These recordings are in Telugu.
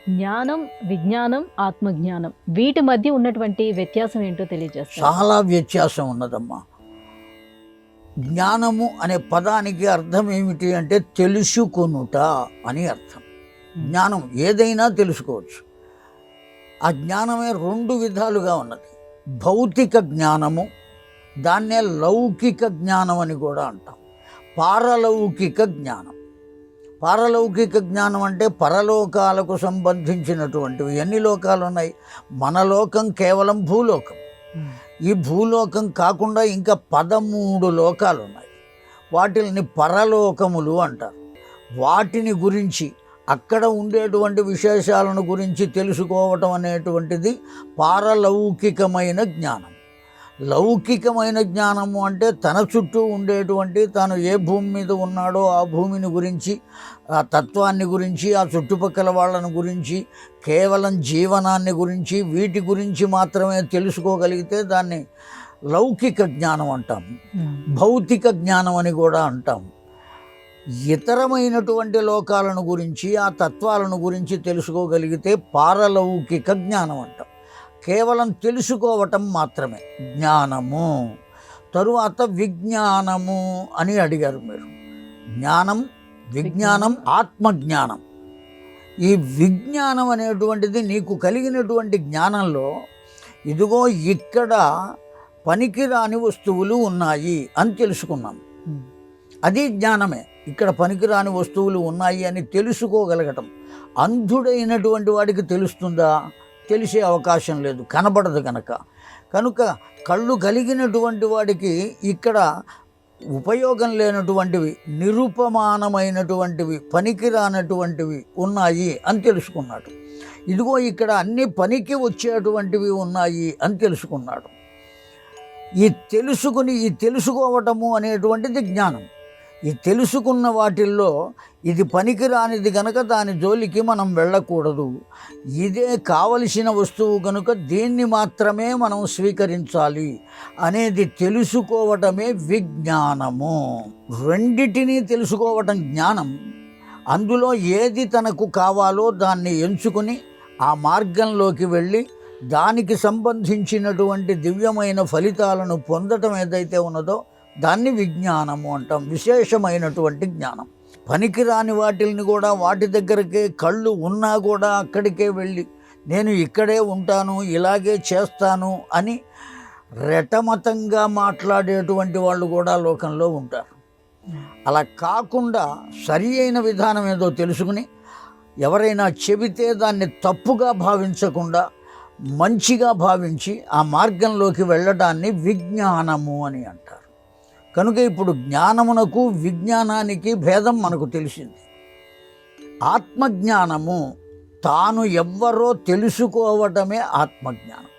జ్ఞానం, విజ్ఞానం, ఆత్మజ్ఞానం వీటి మధ్య ఉన్నటువంటి వ్యత్యాసం ఏంటో తెలియజేస్తారు. చాలా వ్యత్యాసం ఉన్నదమ్మా. జ్ఞానము అనే పదానికి అర్థం ఏమిటి అంటే తెలుసుకొనుట అని అర్థం. జ్ఞానం ఏదైనా తెలుసుకోవచ్చు. ఆ జ్ఞానమే రెండు విధాలుగా ఉన్నది. భౌతిక జ్ఞానము, దాన్నే లౌకిక జ్ఞానం అని కూడా అంటాం. పారలౌకిక జ్ఞానం. పారలౌకిక జ్ఞానం అంటే పరలోకాలకు సంబంధించినటువంటివి. ఎన్ని లోకాలు ఉన్నాయి? మన లోకం కేవలం భూలోకం. ఈ భూలోకం కాకుండా ఇంకా 13 లోకాలు ఉన్నాయి. వాటిని పరలోకములు అంటారు. వాటిని గురించి, అక్కడ ఉండేటువంటి విశేషాలను గురించి తెలుసుకోవటం అనేటువంటిది పారలౌకికమైన జ్ఞానం. లౌకికమైన జ్ఞానము అంటే తన చుట్టూ ఉండేటువంటి, తాను ఏ భూమి మీద ఉన్నాడో ఆ భూమిని గురించి, ఆ తత్వాన్ని గురించి, ఆ చుట్టుపక్కల వాళ్ళని గురించి, కేవలం జీవనాన్ని గురించి, వీటి గురించి మాత్రమే తెలుసుకోగలిగితే దాన్ని లౌకిక జ్ఞానం అంటాం. భౌతిక జ్ఞానం అని కూడా అంటాం. ఇతరమైనటువంటి లోకాలను గురించి, ఆ తత్వాలను గురించి తెలుసుకోగలిగితే పారలౌకిక జ్ఞానం అంటాం. కేవలం తెలుసుకోవటం మాత్రమే జ్ఞానము. తరువాత విజ్ఞానము అని అడిగారు మీరు. జ్ఞానం, విజ్ఞానం, ఆత్మజ్ఞానం. ఈ విజ్ఞానం అనేటువంటిది నీకు కలిగినటువంటి జ్ఞానంలో ఇదిగో ఇక్కడ పనికిరాని వస్తువులు ఉన్నాయి అని తెలుసుకున్నాం. అది జ్ఞానమే. ఇక్కడ పనికిరాని వస్తువులు ఉన్నాయి అని తెలుసుకోగలగటం. అంధుడైనటువంటి వాడికి తెలుస్తుందా? తెలిసే అవకాశం లేదు, కనబడదు కనుక కళ్ళు కలిగినటువంటి వాడికి ఇక్కడ ఉపయోగం లేనటువంటివి, నిరుపమానమైనటువంటివి, పనికిరానటువంటివి ఉన్నాయి అని తెలుసుకున్నాడు. ఇదిగో ఇక్కడ అన్ని పనికి వచ్చేటువంటివి ఉన్నాయి అని తెలుసుకున్నాడు. ఈ తెలుసుకోవటము అనేటువంటిది జ్ఞానం. ఈ తెలుసుకున్న వాటిల్లో ఇది పనికిరానిది కనుక దాని జోలికి మనం వెళ్ళకూడదు. ఇదే కావలసిన వస్తువు కనుక దీన్ని మాత్రమే మనం స్వీకరించాలి అనేది తెలుసుకోవటమే విజ్ఞానము. రెండిటినీ తెలుసుకోవటం జ్ఞానం. అందులో ఏది తనకు కావాలో దాన్ని ఎంచుకుని ఆ మార్గంలోకి వెళ్ళి దానికి సంబంధించినటువంటి దివ్యమైన ఫలితాలను పొందటం ఏదైతే ఉన్నదో దాన్ని విజ్ఞానము అంటాం. విశేషమైనటువంటి జ్ఞానం. పనికిరాని వాటిని కూడా వాటి దగ్గరకే కళ్ళు ఉన్నా కూడా అక్కడికే వెళ్ళి నేను ఇక్కడే ఉంటాను, ఇలాగే చేస్తాను అని రెటమతంగా మాట్లాడేటువంటి వాళ్ళు కూడా లోకంలో ఉంటారు. అలా కాకుండా సరి అయిన విధానం ఏదో తెలుసుకుని ఎవరైనా చెబితే దాన్ని తప్పుగా భావించకుండా మంచిగా భావించి ఆ మార్గంలోకి వెళ్ళడాన్ని విజ్ఞానము అని అంటారు. కనుక ఇప్పుడు జ్ఞానమునకు విజ్ఞానానికి భేదం మనకు తెలిసింది. ఆత్మజ్ఞానము తాను ఎవ్వరో తెలుసుకోవటమే ఆత్మజ్ఞానం.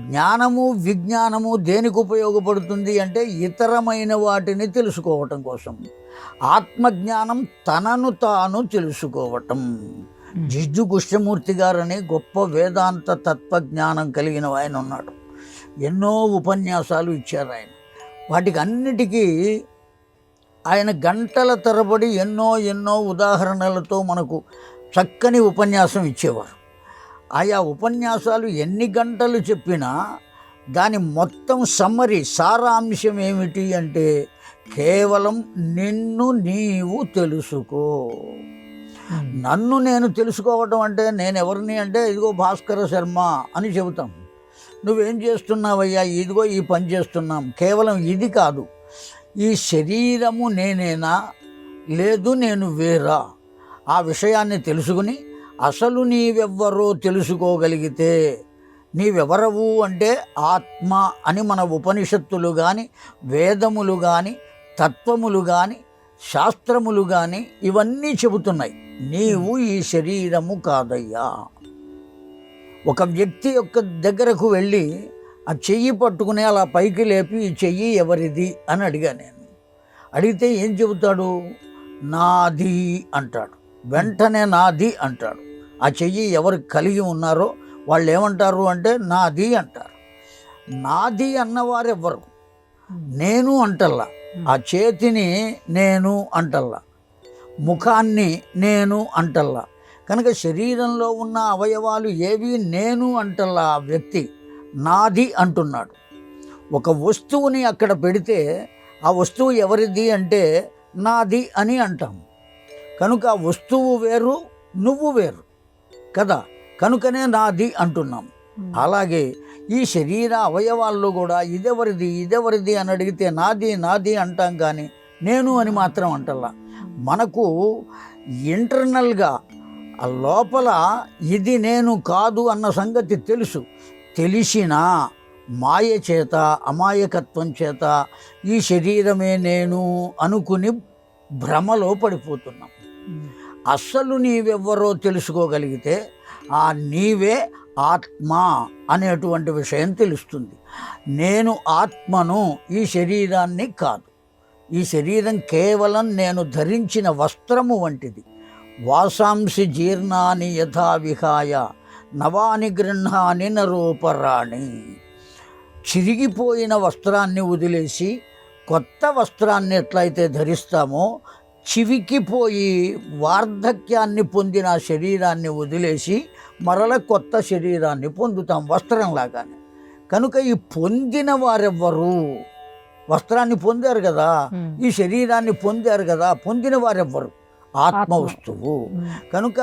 జ్ఞానము, విజ్ఞానము దేనికి ఉపయోగపడుతుంది అంటే ఇతరమైన వాటిని తెలుసుకోవటం కోసం. ఆత్మజ్ఞానం తనను తాను తెలుసుకోవటం. జిడ్జు కృష్ణమూర్తి గారని గొప్ప వేదాంత తత్వజ్ఞానం కలిగిన ఆయన ఉన్నాడు. ఎన్నో ఉపన్యాసాలు ఇచ్చారు ఆయన. వాటికి అన్నిటికీ ఆయన గంటల తరబడి ఎన్నో ఉదాహరణలతో మనకు చక్కని ఉపన్యాసం ఇచ్చేవారు. ఆయా ఉపన్యాసాలు ఎన్ని గంటలు చెప్పినా దాని మొత్తం సమ్మరీ, సారాంశం ఏమిటి అంటే కేవలం నిన్ను నీవు తెలుసుకో. నన్ను నేను తెలుసుకోవటం అంటే నేను ఎవరిని అంటే ఇదిగో భాస్కర శర్మ అని చెబుతాం. నువ్వేం చేస్తున్నావయ్యా? ఇదిగో ఈ పని చేస్తున్నాం. కేవలం ఇది కాదు, ఈ శరీరము నేనేనా, లేదు నేను వేరా, ఆ విషయాన్ని తెలుసుకుని అసలు నీవెవ్వరో తెలుసుకోగలిగితే, నీవెవరవు అంటే ఆత్మ అని మన ఉపనిషత్తులు కానీ, వేదములు కానీ, తత్వములు కానీ, శాస్త్రములు కానీ ఇవన్నీ చెబుతున్నాయి. నీవు ఈ శరీరము కాదయ్యా. ఒక వ్యక్తి యొక్క దగ్గరకు వెళ్ళి ఆ చెయ్యి పట్టుకుని అలా పైకి లేపి ఈ చెయ్యి ఎవరిది అని అడిగా నేను. అడిగితే ఏం చెబుతాడు? నాది అంటాడు. వెంటనే నాది అంటాడు. ఆ చెయ్యి ఎవరు కలిగి ఉన్నారో వాళ్ళు ఏమంటారు అంటే నాది అంటారు. నాది అన్నవారెవ్వరు. నేను అంటల్లా, ఆ చేతిని నేను అంటల్లా, ముఖాన్ని నేను అంటల్లా. కనుక శరీరంలో ఉన్న అవయవాలు ఏవి నేను అంటలా ఆ వ్యక్తి నాది అంటున్నాడు. ఒక వస్తువుని అక్కడ పెడితే ఆ వస్తువు ఎవరిది అంటే నాది అని అంటాం. కనుక ఆ వస్తువు వేరు, నువ్వు వేరు కదా, కనుకనే నాది అంటున్నాం. అలాగే ఈ శరీర అవయవాల్లో కూడా ఇదెవరిది అని అడిగితే నాది నాది అంటాం, కానీ నేను అని మాత్రం అంటల్లా. మనకు ఇంటర్నల్గా ఆ లోపల ఇది నేను కాదు అన్న సంగతి తెలుసు. తెలిసినా మాయ చేత, అమాయకత్వం చేత ఈ శరీరమే నేను అనుకుని భ్రమలో పడిపోతున్నాం. అస్సలు నీవెవ్వరో తెలుసుకోగలిగితే ఆ నీవే ఆత్మ అనేటువంటి విషయం తెలుస్తుంది. నేను ఆత్మను, ఈ శరీరాన్ని కాదు. ఈ శరీరం కేవలం నేను ధరించిన వస్త్రము వంటిది. వాసాంసి జీర్ణాని యథా విహాయ నవాని గృహాని నరోపరాణి. చిరిగిపోయిన వస్త్రాన్ని వదిలేసి కొత్త వస్త్రాన్ని ఎట్లయితే ధరిస్తామో, చివికిపోయి వార్ధక్యాన్ని పొందిన శరీరాన్ని వదిలేసి మరల కొత్త శరీరాన్ని పొందుతాం వస్త్రంలాగానే. కనుక ఈ పొందిన వారెవ్వరు? వస్త్రాన్ని పొందారు కదా, ఈ శరీరాన్ని పొందారు కదా, పొందిన వారెవ్వరు? ఆత్మ వస్తువు. కనుక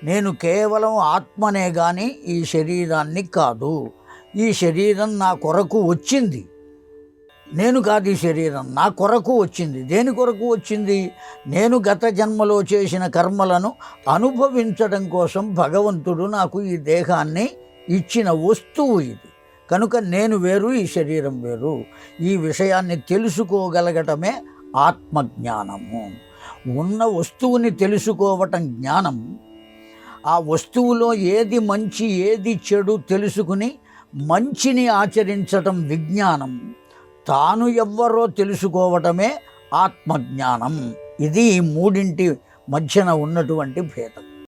నేను కేవలం ఆత్మనే కానీ ఈ శరీరాన్ని కాదు. ఈ శరీరం నా కొరకు వచ్చింది, నేను కాదు. ఈ శరీరం నా కొరకు వచ్చింది. దేని కొరకు వచ్చింది? నేను గత జన్మలో చేసిన కర్మలను అనుభవించడం కోసం భగవంతుడు నాకు ఈ దేహాన్ని ఇచ్చిన వస్తువు ఇది. కనుక నేను వేరు, ఈ శరీరం వేరు. ఈ విషయాన్ని తెలుసుకోగలగటమే ఆత్మజ్ఞానము. ఉన్న వస్తువుని తెలుసుకోవటం జ్ఞానం. ఆ వస్తువులో ఏది మంచి ఏది చెడు తెలుసుకుని మంచిని ఆచరించటం విజ్ఞానం. తాను ఎవ్వరో తెలుసుకోవటమే ఆత్మజ్ఞానం. ఇది ఈ మూడింటి మధ్యన ఉన్నటువంటి భేదం.